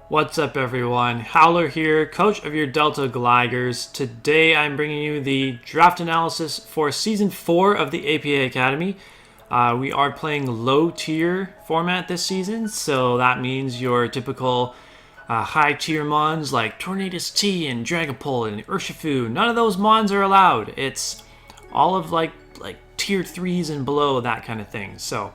What's up everyone, Howler here, coach of your Delta Gliders. Today I'm bringing you the draft analysis for Season 4 of the APA Academy. We are playing low tier format this season, so that means your typical high tier mons like Tornadus T and Dragapult and Urshifu. None of those mons are allowed. It's all of like tier 3s and below, that kind of thing. So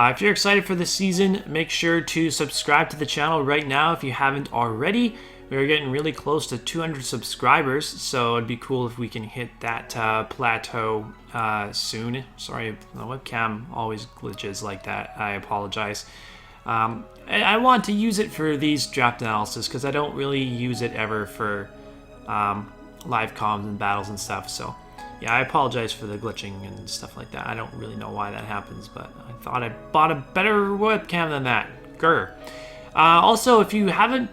if you're excited for this season, make sure to subscribe to the channel right now if you haven't already. We're getting really close to 200 subscribers, so it'd be cool if we can hit that plateau soon. Sorry, the webcam always glitches like that. I apologize. I want to use it for these draft analysis because I don't really use it ever for live comms and battles and stuff, so yeah, I apologize for the glitching and stuff like that. I don't really know why that happens, but I thought I bought a better webcam than that. Grr. Also, if you haven't,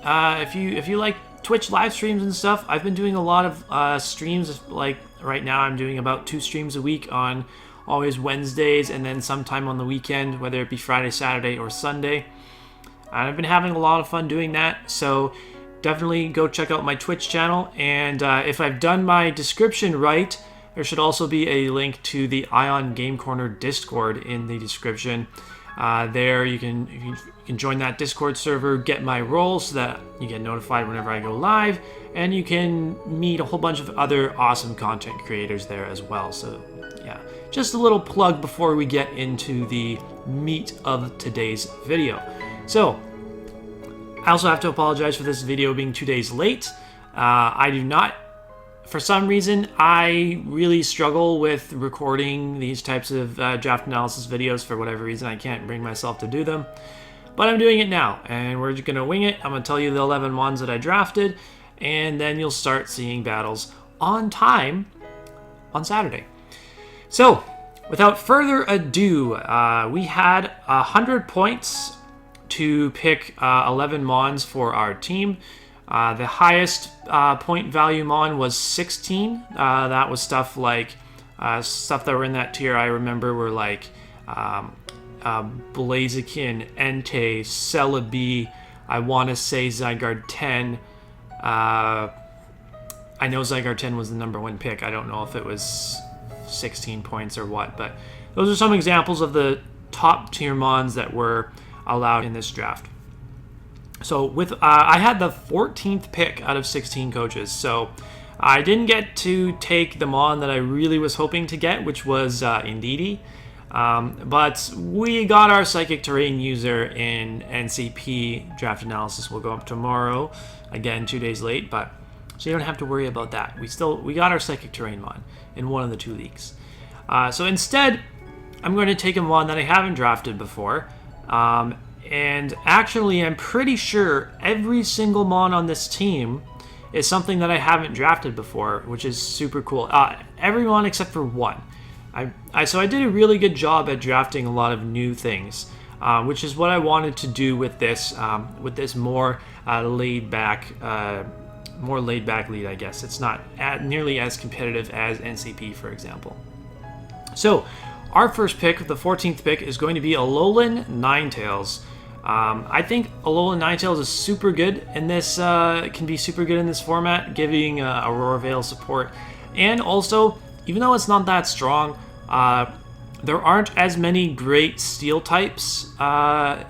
if you like Twitch live streams and stuff, I've been doing a lot of streams. Like right now, I'm doing about 2 streams a week on always Wednesdays, and then sometime on the weekend, whether it be Friday, Saturday, or Sunday. And I've been having a lot of fun doing that. So definitely go check out my Twitch channel, and if I've done my description right, there should also be a link to the Ion Game Corner Discord in the description. There you can join that Discord server, get my roles so that you get notified whenever I go live, and you can meet a whole bunch of other awesome content creators there as well. So yeah, just a little plug before we get into the meat of today's video. So I also have to apologize for this video being 2 days late. I do not, for some reason, I really struggle with recording these types of draft analysis videos. For whatever reason, I can't bring myself to do them. But I'm doing it now, and we're just going to wing it. I'm going to tell you the 11 ones that I drafted, and then you'll start seeing battles on time on Saturday. So, without further ado, we had 100 points to pick 11 mons for our team. The highest point value mon was 16. That was stuff like stuff that were in that tier I remember were like Blaziken, Entei, Celebi, I want to say Zygarde 10. I know Zygarde 10 was the #1 pick. I don't know if it was 16 points or what, but those are some examples of the top tier mons that were allowed in this draft. So with I had the 14th pick out of 16 coaches, so I didn't get to take the mon that I really was hoping to get, which was Indeedee. But we got our Psychic Terrain user in NCP draft analysis. Will go up tomorrow, again 2 days late, but so you don't have to worry about that. We got our Psychic Terrain mon in one of the 2 leagues. So instead, I'm going to take a mon that I haven't drafted before. And actually, I'm pretty sure every single mon on this team is something that I haven't drafted before, which is super cool. Every mon except for one. So I did a really good job at drafting a lot of new things, which is what I wanted to do with this more laid back lead, I guess. It's not nearly as competitive as NCP, for example. So our first pick, the 14th pick, is going to be a Lowland Ninetails. I think a Lowland Ninetails is super good in this, can be super good in this format, giving Aurora Veil support. And also, even though it's not that strong, there aren't as many great steel types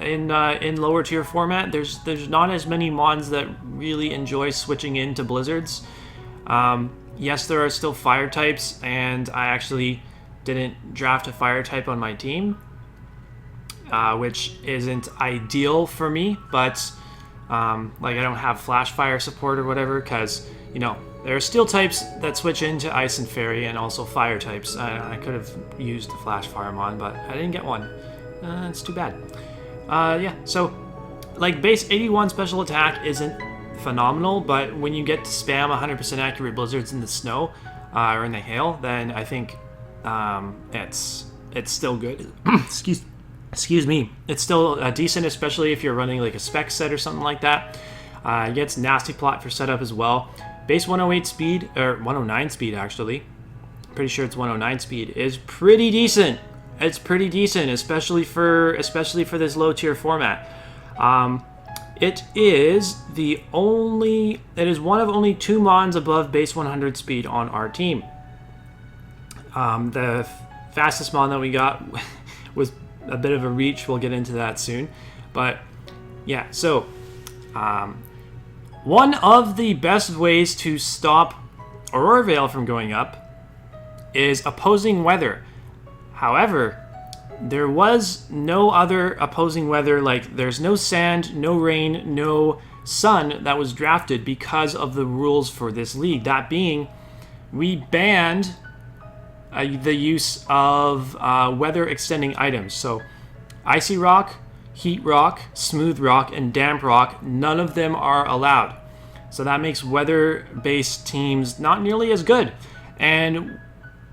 in lower tier format. There's not as many mons that really enjoy switching into blizzards. Yes, there are still fire types, and I actually didn't draft a fire type on my team, which isn't ideal for me, but like I don't have flash fire support or whatever, because you know there are steel types that switch into ice and fairy, and also fire types. I could have used the flash fire mon, but I didn't get one. It's too bad. Yeah, so like base 81 special attack isn't phenomenal, but when you get to spam 100% accurate blizzards in the snow or in the hail, then I think it's still good. Excuse me. It's still decent, especially if you're running like a spec set or something like that. It gets nasty plot for setup as well. Base 108 speed, or 109 speed actually. Pretty sure it's 109 speed, is pretty decent. It's pretty decent, especially for this low tier format. It is one of only 2 mons above base 100 speed on our team. The fastest mon that we got was a bit of a reach. We'll get into that soon. But yeah, so one of the best ways to stop Aurora Veil from going up is opposing weather. However, there was no other opposing weather, like there's no sand, no rain, no sun that was drafted because of the rules for this league. That being, we banned the use of weather extending items. So Icy Rock, Heat Rock, Smooth Rock, and Damp Rock, none of them are allowed. So that makes weather-based teams not nearly as good. And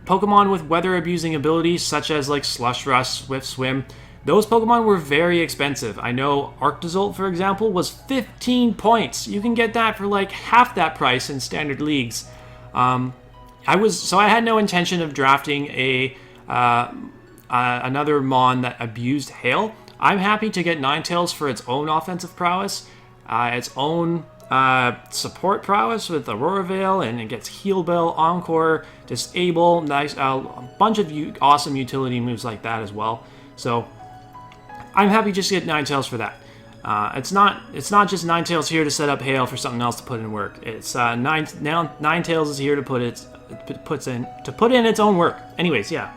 Pokemon with weather-abusing abilities, such as like Slush Rush, Swift Swim, those Pokemon were very expensive. I know Arctozolt, for example, was 15 points. You can get that for like half that price in standard leagues. I had no intention of drafting another Mon that abused Hail. I'm happy to get Ninetails for its own offensive prowess, its own support prowess with Aurora Veil, and it gets Heal Bell, Encore, Disable, nice, a bunch of awesome utility moves like that as well. So I'm happy just to get Ninetails for that. It's not just Ninetails here to set up Hail for something else to put in work. It's Ninetails is here to put in its own work. Anyways, yeah.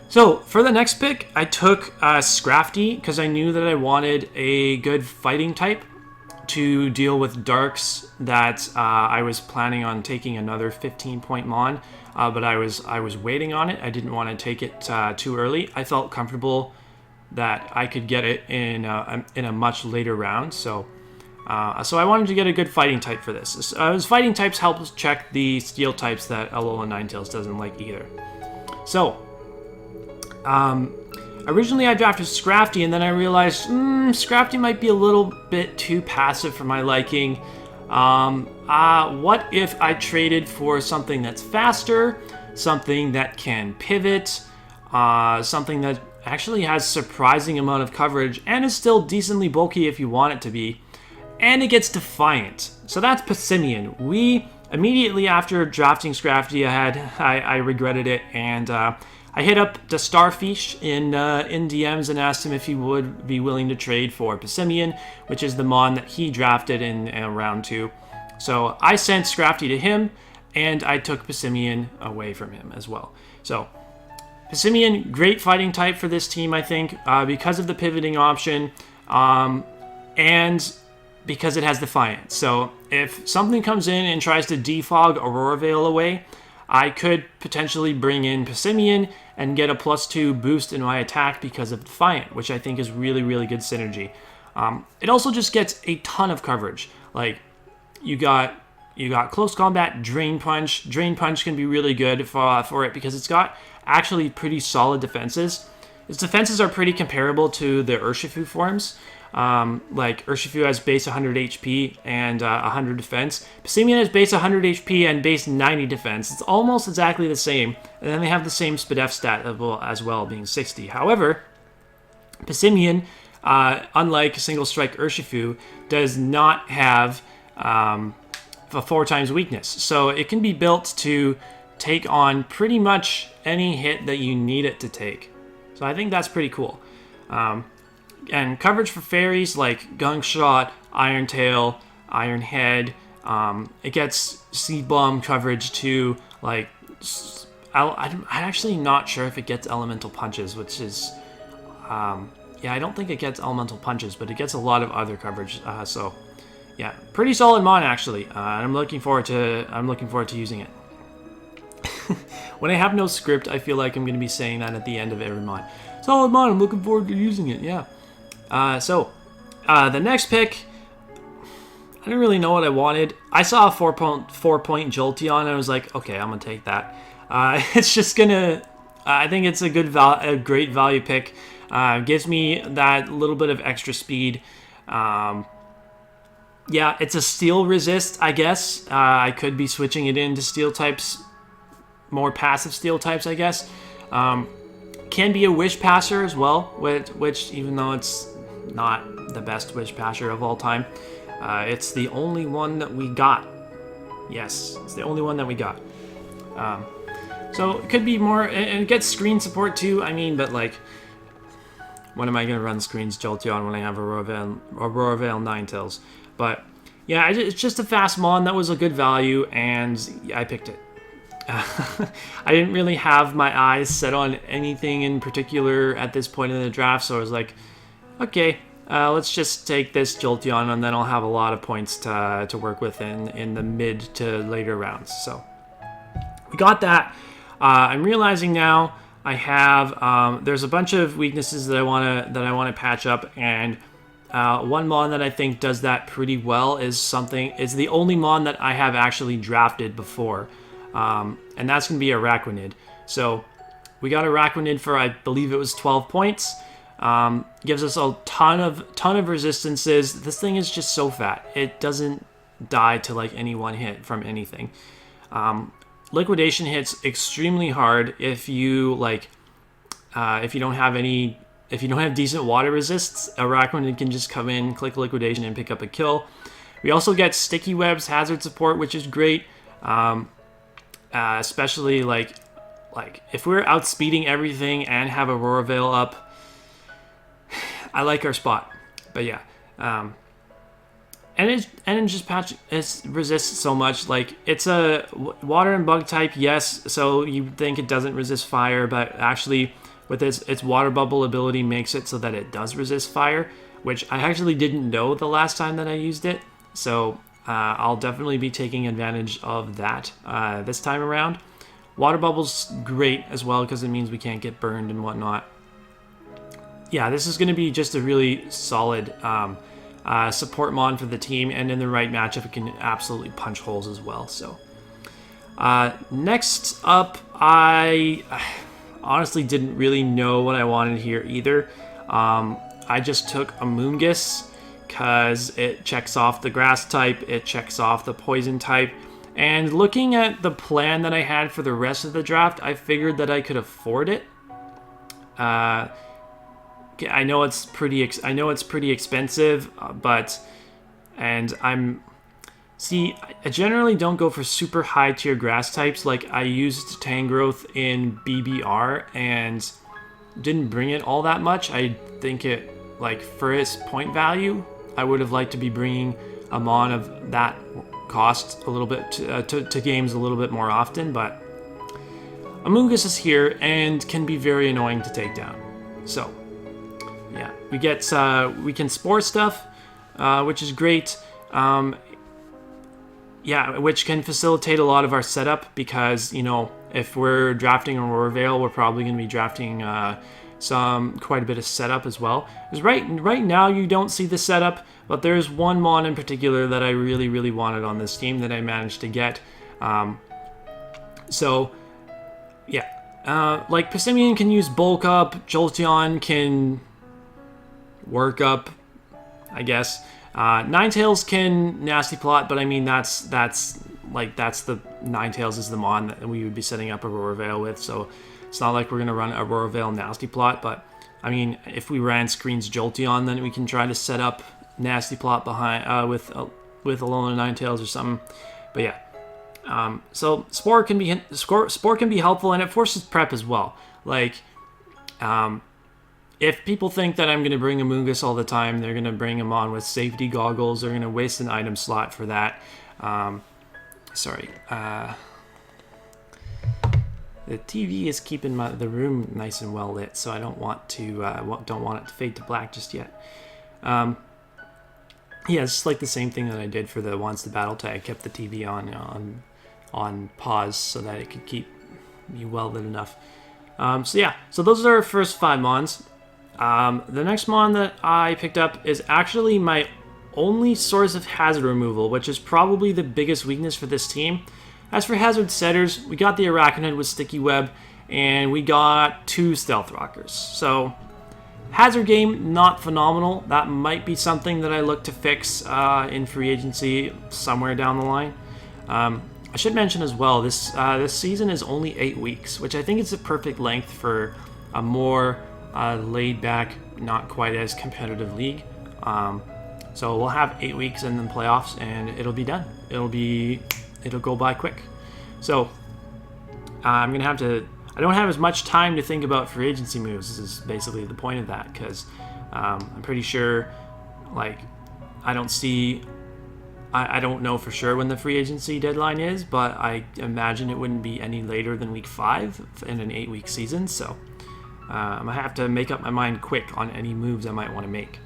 So for the next pick, I took Scrafty because I knew that I wanted a good fighting type to deal with Darks that I was planning on taking another 15-point Mon, but I was waiting on it. I didn't want to take it too early. I felt comfortable that I could get it in a much later round, so I wanted to get a good fighting type for this. Fighting types help check the steel types that Lowland Ninetails doesn't like either. So originally I drafted Scrafty, and then I realized Scrafty might be a little bit too passive for my liking. What if I traded for something that's faster, something that can pivot, something that actually has surprising amount of coverage and is still decently bulky if you want it to be, and it gets Defiant. So that's Passimian. We immediately after drafting Scrafty, I regretted it, and I hit up the Starfish in DMs and asked him if he would be willing to trade for Passimian, which is the Mon that he drafted in round 2. So I sent Scrafty to him, and I took Passimian away from him as well. So Passimian, great fighting type for this team, I think, because of the pivoting option, and because it has Defiant. So if something comes in and tries to defog Aurora Veil away, I could potentially bring in Passimian and get a +2 boost in my attack because of Defiant, which I think is really, really good synergy. It also just gets a ton of coverage. Like, you got Close Combat, Drain Punch. Drain Punch can be really good for it because it's got actually pretty solid defenses. Its defenses are pretty comparable to the Urshifu forms. Like Urshifu has base 100 HP and 100 defense. Passimian has base 100 HP and base 90 defense. It's almost exactly the same. And then they have the same SPDF stat as well, being 60. However, Passimian, unlike Single Strike Urshifu, does not have a 4x weakness. So it can be built to take on pretty much any hit that you need it to take. So I think that's pretty cool. And coverage for fairies like Gunk Shot, Iron Tail, Iron Head. It gets Seed Bomb coverage too. Like, I'm actually not sure if it gets Elemental Punches, which is, yeah, I don't think it gets Elemental Punches, but it gets a lot of other coverage. So, yeah, pretty solid Mon actually. And I'm looking forward to using it. When I have no script, I feel like I'm going to be saying that at the end of every Mon. Solid Mon, I'm looking forward to using it. Yeah. The next pick, I didn't really know what I wanted. I saw a 4-point Jolteon, and I was like, okay, I'm gonna take that. It's just gonna, I think it's a great value pick. Gives me that little bit of extra speed. Yeah, it's a steel resist, I guess. I could be switching it into steel types, more passive steel types, I guess. Can be a Wish Passer as well, which even though it's not the best Wish Patcher of all time. It's the only one that we got. Yes, it's the only one that we got. So it could be more, and it gets screen support too. I mean, but like, when am I going to run screens Jolteon when I have Aurora Veil Ninetails? But yeah, it's just a fast mon that was a good value, and I picked it. I didn't really have my eyes set on anything in particular at this point in the draft, so I was like, okay, let's just take this Jolteon, and then I'll have a lot of points to work with in the mid to later rounds. So we got that. I'm realizing now I have there's a bunch of weaknesses that I want to patch up, and one mon that I think does that pretty well is the only mon that I have actually drafted before, and that's gonna be Araquinid. So we got Araquinid for, I believe it was 12 points. Gives us a ton of resistances. This thing is just so fat. It doesn't die to like any one hit from anything. Liquidation hits extremely hard if you if you don't have decent water resists. Araquinid can just come in, click liquidation, and pick up a kill. We also get sticky webs, hazard support, which is great, especially like if we're outspeeding everything and have Aurora Veil up. I like our spot, but yeah. And it just it resists so much. Like, it's a water and bug type, yes, so you think it doesn't resist fire, but actually with its water bubble ability makes it so that it does resist fire, which I actually didn't know the last time that I used it. So I'll definitely be taking advantage of that this time around. Water bubble's great as well because it means we can't get burned and whatnot. Yeah, this is going to be just a really solid support mon for the team, and in the right matchup it can absolutely punch holes as well. So next up, I honestly didn't really know what I wanted here either. I just took Amoonguss because it checks off the grass type, it checks off the poison type, and looking at the plan that I had for the rest of the draft, I figured that I could afford it. I know it's pretty expensive, I generally don't go for super high tier grass types. Like, I used Tangrowth in BBR and didn't bring it all that much. I think it, like, for its point value, I would have liked to be bringing a mon of that cost a little bit to games a little bit more often, but Amoonguss is here and can be very annoying to take down. So yeah, we can spore stuff, which is great. Yeah, which can facilitate a lot of our setup because, you know, if we're drafting Aurora Veil, we're probably going to be drafting quite a bit of setup as well. Because right now you don't see the setup, but there's one mon in particular that I really, really wanted on this team that I managed to get. So yeah, like Passimian can use bulk up, Jolteon can work up, I guess. Ninetails can nasty plot, but I mean that's the Ninetails is the mon that we would be setting up Aurora Veil with, so it's not like we're gonna run Aurora Veil nasty plot. But I mean, if we ran screens Jolteon, then we can try to set up nasty plot behind with a Lowland Ninetails or something. But yeah, so Spore can be helpful, and it forces prep as well. Like, if people think that I'm going to bring Amoonguss all the time, they're going to bring him on with safety goggles. They're going to waste an item slot for that. Sorry. The TV is keeping the room nice and well lit, so I don't want it to fade to black just yet. Yeah, it's just like the same thing that I did for the Wants to Battle tag. Kept the TV on pause so that it could keep me well lit enough. So yeah, so those are our first 5 mons. The next mon that I picked up is actually my only source of hazard removal, which is probably the biggest weakness for this team. As for hazard setters, we got the Araquinid with Sticky Web, and we got 2 Stealth Rockers. So, hazard game, not phenomenal. That might be something that I look to fix in free agency somewhere down the line. I should mention as well, this season is only 8 weeks, which I think is a perfect length for a more laid-back, not quite as competitive league. So we'll have 8 weeks in the playoffs, and it'll be done. It'll go by quick. So I'm gonna have to. I don't have as much time to think about free agency moves. This is basically the point of that, because I'm pretty sure, like, I don't know for sure when the free agency deadline is, but I imagine it wouldn't be any later than week 5 in an 8-week season. So I'm gonna have to make up my mind quick on any moves I might want to make.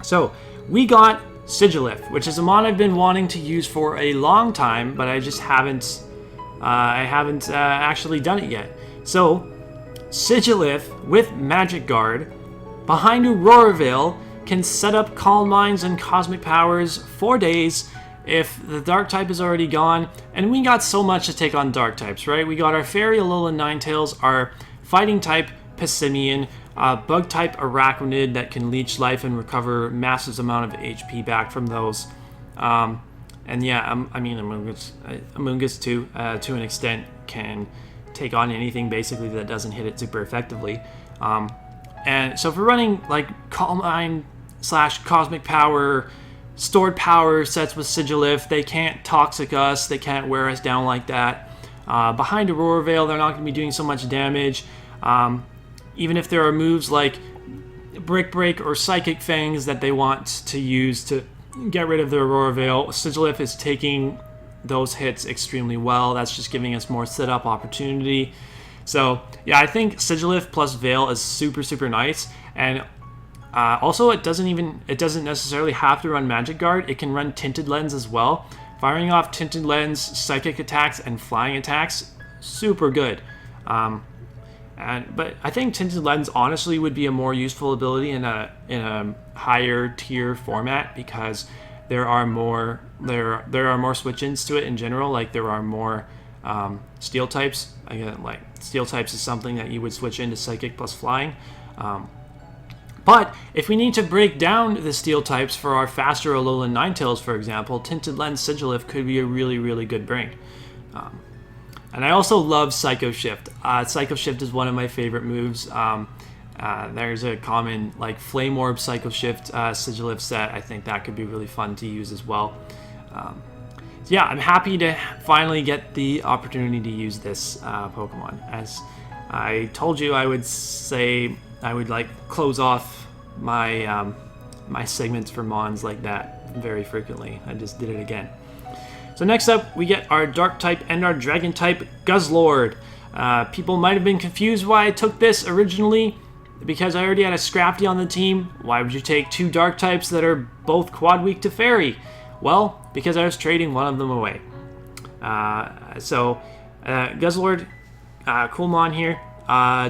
So we got Sigilif, which is a mon I've been wanting to use for a long time, but I just haven't. I haven't actually done it yet. So Sigilif with Magic Guard behind Aurora Veil can set up Calm Minds and Cosmic Powers 4 days if the Dark type is already gone. And we got so much to take on Dark types, right? We got our Fairy Lowland Ninetails, our Fighting type Pessimian, Bug type Araquinid that can leech life and recover massive amount of HP back from those. And yeah, I mean, Amoonguss too, to an extent, can take on anything basically that doesn't hit it super effectively. And so if we're running like Calm Mind / Cosmic Power, Stored Power sets with Sigilif, they can't Toxic us, they can't wear us down like that. Behind Aurora Veil, they're not going to be doing so much damage. Even if there are moves like Brick Break or Psychic Fangs that they want to use to get rid of the Aurora Veil, Sigilif is taking those hits extremely well. That's just giving us more setup opportunity. So yeah, I think Sigilif plus Veil is super, super nice. And also it doesn't necessarily have to run Magic Guard. It can run Tinted Lens as well. Firing off Tinted Lens, Psychic attacks, and Flying attacks, super good. But I think Tinted Lens honestly would be a more useful ability in a higher tier format, because there are more switch-ins to it in general. Like there are more Steel types. Again, like Steel types is something that you would switch into Psychic plus Flying. But if we need to break down the Steel types for our faster Lowland Ninetails, for example, Tinted Lens Sigilif could be a really, really good bring. And I also love Psycho Shift. Psycho Shift is one of my favorite moves. There's a common like Flame Orb Psycho Shift Sigilif set. I think that could be really fun to use as well. So yeah, I'm happy to finally get the opportunity to use this Pokemon. As I told you, I would say I would like close off my my segments for Mons like that very frequently. I just did it again. So next up, we get our Dark type and our Dragon type Guzzlord. People might have been confused why I took this originally, because I already had a Scrafty on the team. Why would you take 2 Dark types that are both quad weak to Fairy? Well, because I was trading one of them away. Guzzlord, Coolmon here,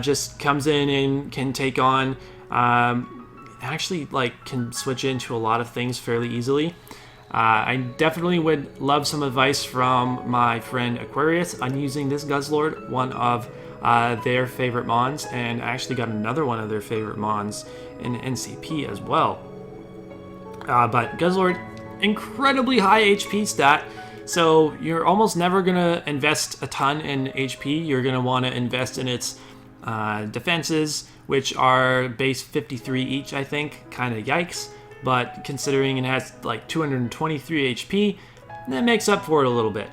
just comes in and can take on, actually like can switch into a lot of things fairly easily. I definitely would love some advice from my friend Aquarius on using this Guzzlord, one of their favorite Mons, and I actually got another one of their favorite Mons in NCP as well. But Guzzlord, incredibly high HP stat, so you're almost never going to invest a ton in HP. You're going to want to invest in its defenses, which are base 53 each, I think. Kind of yikes. But considering it has like 223 HP, that makes up for it a little bit.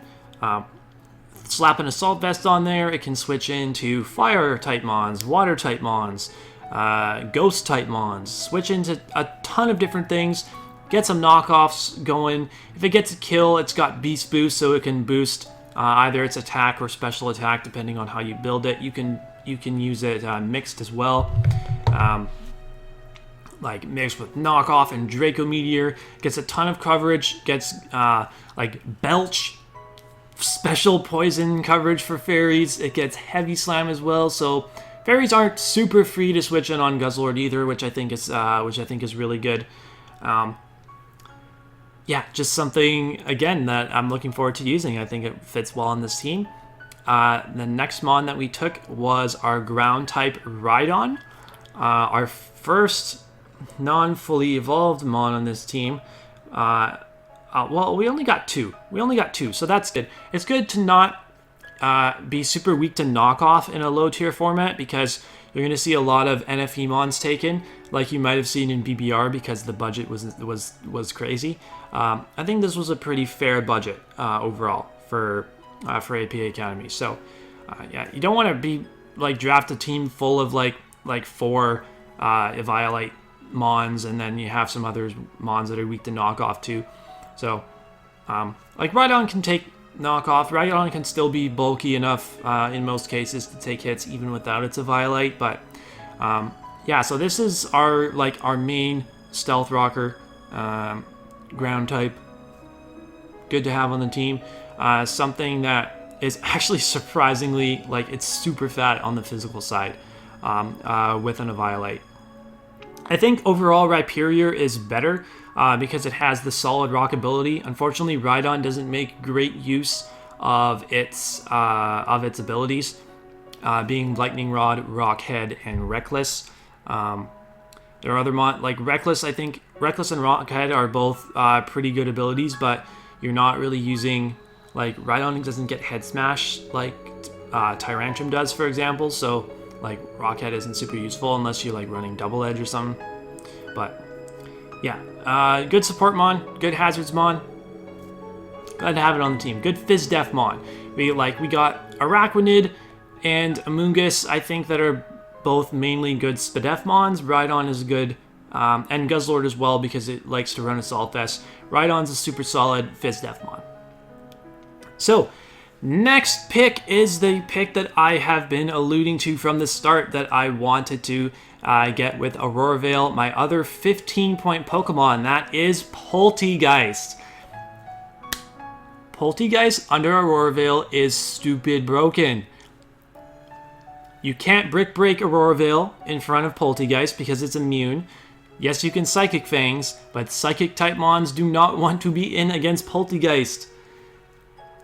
Slap an Assault Vest on there, it can switch into Fire type Mons, Water type Mons, Ghost type Mons, switch into a ton of different things, get some knockoffs going. If it gets a kill, it's got Beast Boost, so it can boost either its attack or special attack depending on how you build it. You can use it mixed as well. Like mixed with Knockoff and Draco Meteor, gets a ton of coverage, gets like Belch, special poison coverage for Fairies, it gets Heavy Slam as well, so Fairies aren't super free to switch in on Guzzlord either, which I think is really good. Yeah, just something, again, that I'm looking forward to using. I think it fits well on this team. The next Mon that we took was our Ground type Rhydon, our first non-fully evolved Mon on this team. Well, we only got 2. So that's good. It's good to not be super weak to knockoff in a low tier format, because You're going to see a lot of NFE mons taken, like you might have seen in BBR because the budget was crazy. I think this was a pretty fair budget overall for APA Academy. So yeah, you don't want to be like draft a team full of like 4 Eviolite mons, and then you have some other mons that are weak to knockoff too. So like Rhydon can take knockoff. Rhydon can still be bulky enough in most cases to take hits even without its Eviolite. But yeah, so this is our main stealth rocker, ground type. Good to have on the team. Something that is actually surprisingly it's super fat on the physical side with an Eviolite. I think overall Rhyperior is better because it has the solid rock ability. Unfortunately, Rhydon doesn't make great use of its abilities, being Lightning Rod, Rock Head, and Reckless. There are other like Reckless. I think Reckless and Rock Head are both pretty good abilities, but you're not really using Rhydon doesn't get Head Smash like Tyrantrum does, for example. So Rockhead isn't super useful unless you're running Double Edge or something. But yeah, good support mon, good hazards mon. Glad to have it on the team. Good Fizz Def mon. We got Araquinid and Amoonguss, I think, that are both mainly good Spadef mons. Rhydon is good, and Guzzlord as well because it likes to run Assault Vest. Rhydon's a super solid Fizz Def mon. So next pick is the pick that I have been alluding to from the start that I wanted to get with Aurora Veil, my other 15-point Pokemon. That is Polti Geist. Polti Geist under Aurora Veil is stupid broken. You can't Brick Break Aurora Veil in front of Polti Geist because it's immune. Yes, you can Psychic Fangs, but Psychic-type mons do not want to be in against Polti Geist.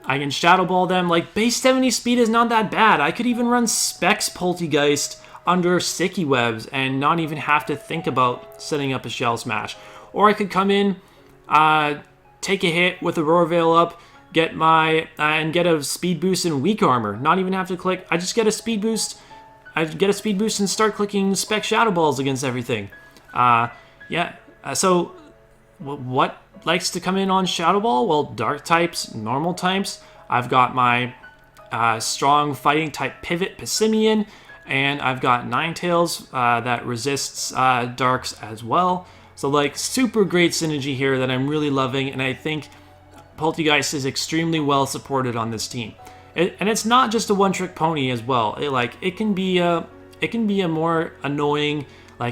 I can Shadow Ball them. Base 70 speed is not that bad. I could even run Specs Poltegeist under Sticky Webs and not even have to think about setting up a Shell Smash. Or I could come in, take a hit with Aurora Veil up, get and get a speed boost and weak armor. Not even have to click. I just get a speed boost. I get a speed boost and start clicking Spec Shadow Balls against everything. Yeah. So what likes to come in on Shadow Ball? Well, Dark types, normal types. I've got my strong fighting type Pivot Pissimian, and I've got Ninetails that resists Darks as well. So super great synergy here that I'm really loving, and I think Poltegeist is extremely well supported on this team. And it's not just a one-trick pony as well. It can be a more annoying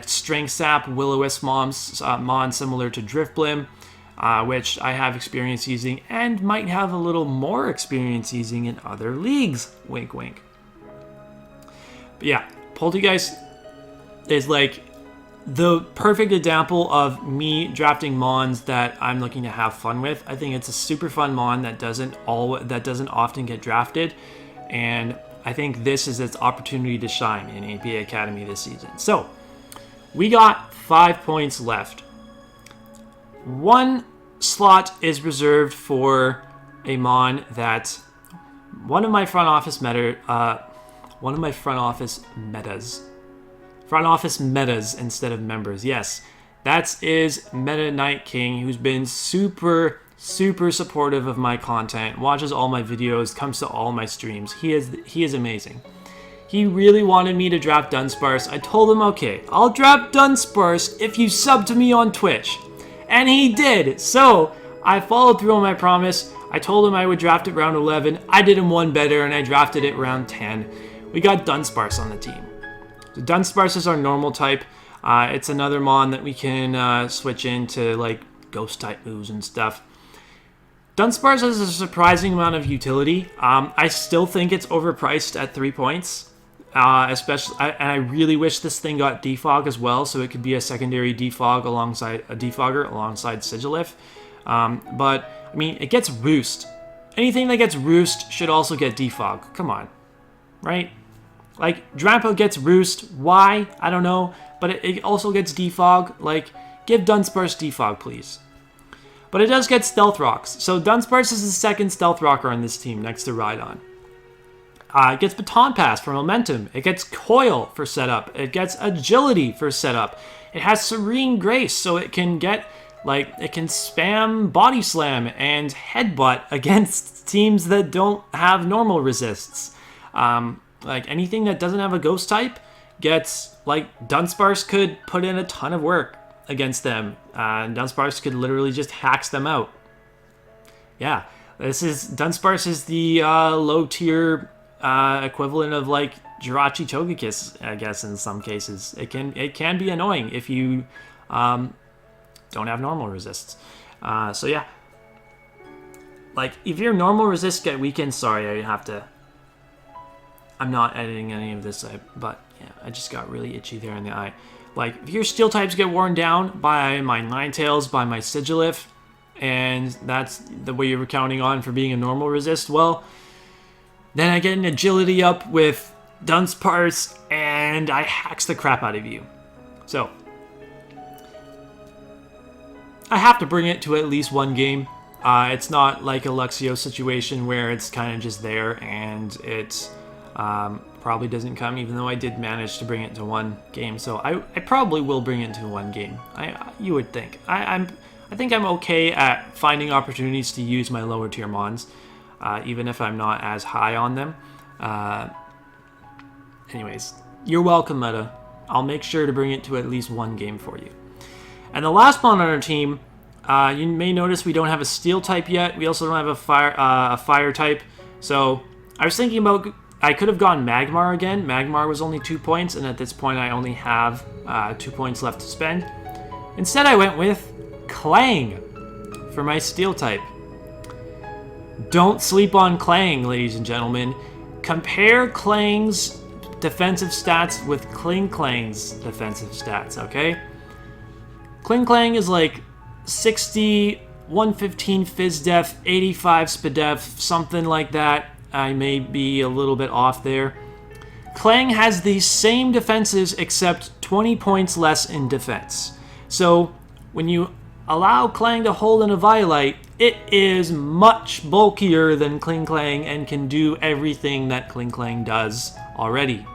Strength Sap Will-O-Wisp mon similar to Driftblim, which I have experience using and might have a little more experience using in other leagues. Wink, wink. But yeah, Poltegeist is the perfect example of me drafting mons that I'm looking to have fun with. I think it's a super fun mon that doesn't often get drafted, and I think this is its opportunity to shine in APA Academy this season. So we got 5 points left. One slot is reserved for a mon that one of my front office metas instead of members. Yes, that is Meta Night King, who's been super supportive of my content, watches all my videos, comes to all my streams. He is amazing. He really wanted me to draft Dunsparce. I told him, okay, I'll draft Dunsparce if you sub to me on Twitch. And he did. So I followed through on my promise. I told him I would draft it round 11. I did him one better, and I drafted it round 10. We got Dunsparce on the team. So Dunsparce is our normal type. It's another mon that we can switch into ghost type moves and stuff. Dunsparce has a surprising amount of utility. I still think it's overpriced at 3 points. Especially, and I really wish this thing got defog as well, so it could be a secondary defogger alongside Sigilif. But I mean, it gets Roost. Anything that gets Roost should also get defog. Come on, right? Drampa gets Roost. Why? I don't know. But it also gets defog. Give Dunsparce defog, please. But it does get Stealth Rocks. So Dunsparce is the second Stealth Rocker on this team next to Rhydon. It gets Baton Pass for momentum. It gets Coil for setup. It gets Agility for setup. It has Serene Grace, so it can get, like, it can spam Body Slam and Headbutt against teams that don't have normal resists. Like, anything that doesn't have a Ghost type gets, like, Dunsparce could put in a ton of work against them. And Dunsparce could literally just hacks them out. Yeah, Dunsparce is the low-tier equivalent of, like, Jirachi Togekiss, I guess, in some cases. It can be annoying if you don't have normal resists. So yeah, like, if your normal resists get weakened, sorry, I'm not editing any of this, but yeah, I just got really itchy there in the eye. Like, if your steel types get worn down by my Ninetails, by my Sigilif, and that's the way you were counting on for being a normal resist, well, then I get an agility up with Dunsparce, and I hacks the crap out of you. So, I have to bring it to at least one game. It's not like a Luxio situation where it's kind of just there, and it's probably doesn't come, even though I did manage to bring it to one game. So I probably will bring it to one game. You would think. I think I'm okay at finding opportunities to use my lower tier mons, even if I'm not as high on them. Anyways, you're welcome, Meta. I'll make sure to bring it to at least one game for you. And the last mon on our team, you may notice we don't have a steel type yet. We also don't have a fire type. So I was thinking about, I could have gone Magmar again. Magmar was only 2 points, and at this point I only have 2 points left to spend. Instead I went with Clang for my steel type. Don't sleep on Clang, ladies and gentlemen. Compare Clang's defensive stats with Kling's defensive stats, okay? Kling is like 60, 115 Fizz Def, 85 Spadef, something like that. I may be a little bit off there. Clang has the same defenses except 20 points less in defense. So when you allow Clang to hold in a Violite, it is much bulkier than Kling and can do everything that Kling does already.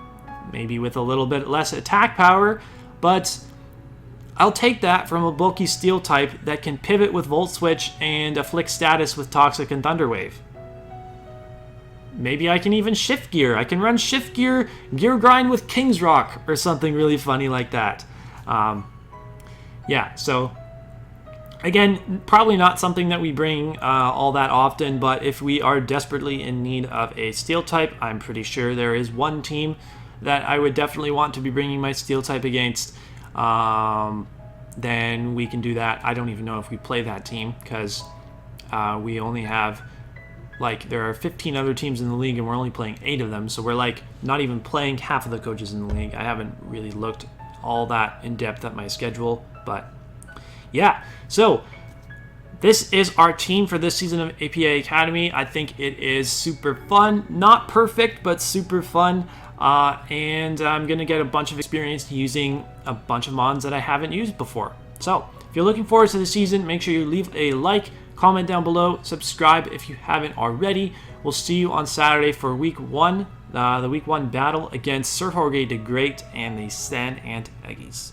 Maybe with a little bit less attack power, but I'll take that from a bulky steel type that can pivot with Volt Switch and afflict status with Toxic and Thunder Wave. Maybe I can even shift gear. I can run shift gear, gear grind with King's Rock, or something really funny like that. Yeah, so again, probably not something that we bring all that often, but if we are desperately in need of a steel type, I'm pretty sure there is one team that I would definitely want to be bringing my steel type against. Then we can do that. I don't even know if we play that team, because we only have, like, there are 15 other teams in the league and we're only playing 8 of them, so we're like not even playing half of the coaches in the league. I haven't really looked all that in depth at my schedule, but yeah. So this is our team for this season of APA Academy. I think it is super fun. Not perfect, but super fun. And I'm going to get a bunch of experience using a bunch of mons that I haven't used before. So if you're looking forward to the season, make sure you leave a like, comment down below, subscribe if you haven't already. We'll see you on Saturday for Week 1, the Week 1 battle against Sir Jorge the Great and the Sand Ant Eggies.